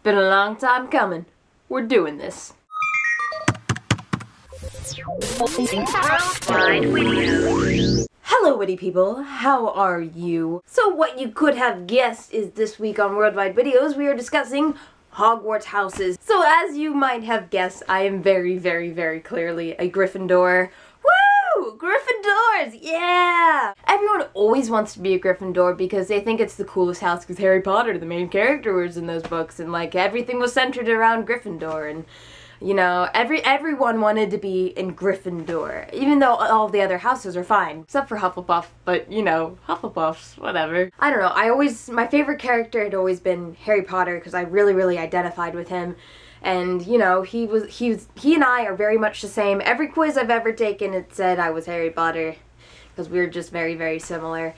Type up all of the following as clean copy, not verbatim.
been a long time coming. We're doing this. Hello witty people, how are you? So what you could have guessed is this week on Worldwide Videos we are discussing Hogwarts houses. So as you might have guessed, I am very clearly a Gryffindor. Woo! Gryffindors! Yeah! Everyone always wants to be a Gryffindor because they think it's the coolest house because Harry Potter, the main character, was in those books and like everything was centered around Gryffindor and you know, everyone wanted to be in Gryffindor, even though all the other houses are fine, except for Hufflepuff, but, you know, Hufflepuffs, whatever. I don't know, my favorite character had always been Harry Potter, because I really identified with him, and, you know, he and I are very much the same. Every quiz I've ever taken, it said I was Harry Potter, because we were just very similar.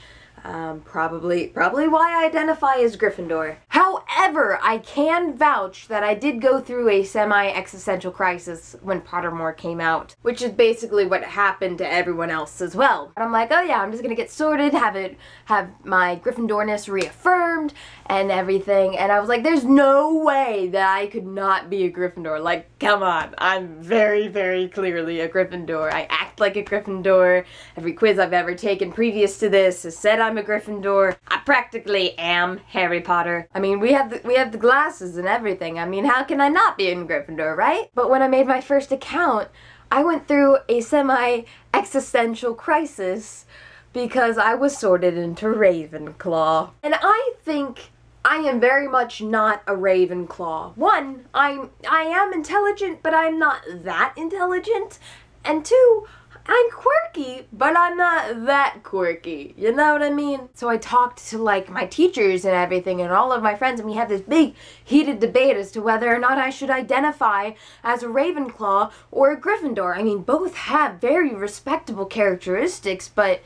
Probably why I identify as Gryffindor. However, I can vouch that I did go through a semi-existential crisis when Pottermore came out, which is basically what happened to everyone else as well. And I'm like, oh yeah, I'm just gonna get sorted, have my Gryffindorness reaffirmed and everything, and I was like, there's no way that I could not be a Gryffindor. Like, come on, I'm very clearly a Gryffindor. I act like a Gryffindor. Every quiz I've ever taken previous to this has said I'm a Gryffindor. I practically am Harry Potter. I mean, we have the glasses and everything. I mean, how can I not be in Gryffindor, right? But when I made my first account, I went through a semi-existential crisis because I was sorted into Ravenclaw. And I think I am very much not a Ravenclaw. One, I am intelligent, but I'm not that intelligent. And two, I'm quirky, but I'm not that quirky. You know what I mean? So I talked to like my teachers and everything and all of my friends, and we had this big heated debate as to whether or not I should identify as a Ravenclaw or a Gryffindor. I mean, both have very respectable characteristics, but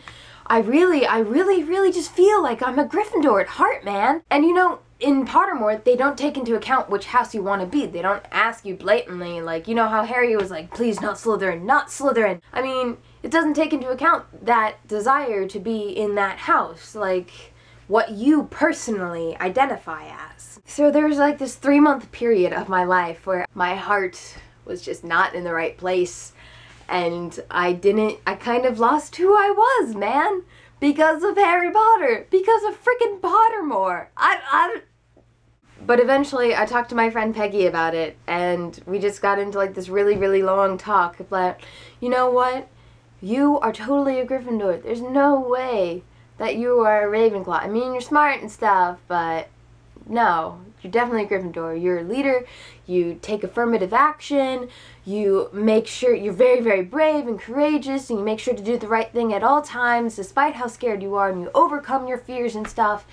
I really just feel like I'm a Gryffindor at heart, man. And you know, in Pottermore, they don't take into account which house you want to be. They don't ask you blatantly, like, you know how Harry was like, please not Slytherin, not Slytherin. I mean, it doesn't take into account that desire to be in that house, like, what you personally identify as. So there's like this 3-month period of my life where my heart was just not in the right place. And I kind of lost who I was, man. Because of Harry Potter. Because of freaking Pottermore. But eventually I talked to my friend Peggy about it, and we just got into like this really long talk about, you know what? You are totally a Gryffindor. There's no way that you are a Ravenclaw. I mean, you're smart and stuff, but no, you're definitely a Gryffindor. You're a leader, you take affirmative action, you make sure you're very brave and courageous, and you make sure to do the right thing at all times despite how scared you are, and you overcome your fears and stuff.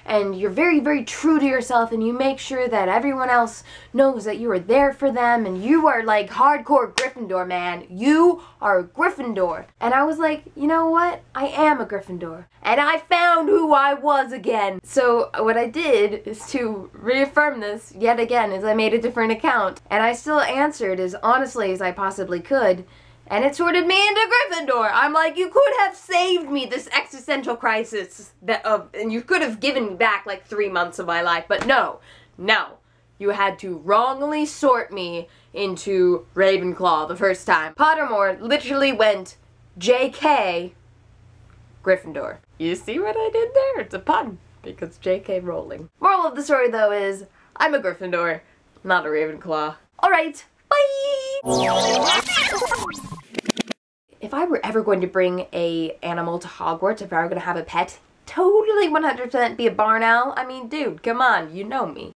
And you're very true to yourself, and you make sure that everyone else knows that you are there for them, and you are like hardcore Gryffindor, man. You are a Gryffindor. And I was like, you know what? I am a Gryffindor. And I found who I was again. So what I did is to reaffirm this yet again is I made a different account. And I still answered as honestly as I possibly could. And it sorted me into Gryffindor. I'm like, you could have saved me this existential crisis, and you could have given me back like 3 months of my life, but no. You had to wrongly sort me into Ravenclaw the first time. Pottermore literally went JK Gryffindor. You see what I did there? It's a pun, because JK Rowling. Moral of the story though is, I'm a Gryffindor, not a Ravenclaw. Alright, bye! If I were ever going to bring a animal to Hogwarts, if I were going to have a pet, totally 100% be a barn owl. I mean, dude, come on, you know me.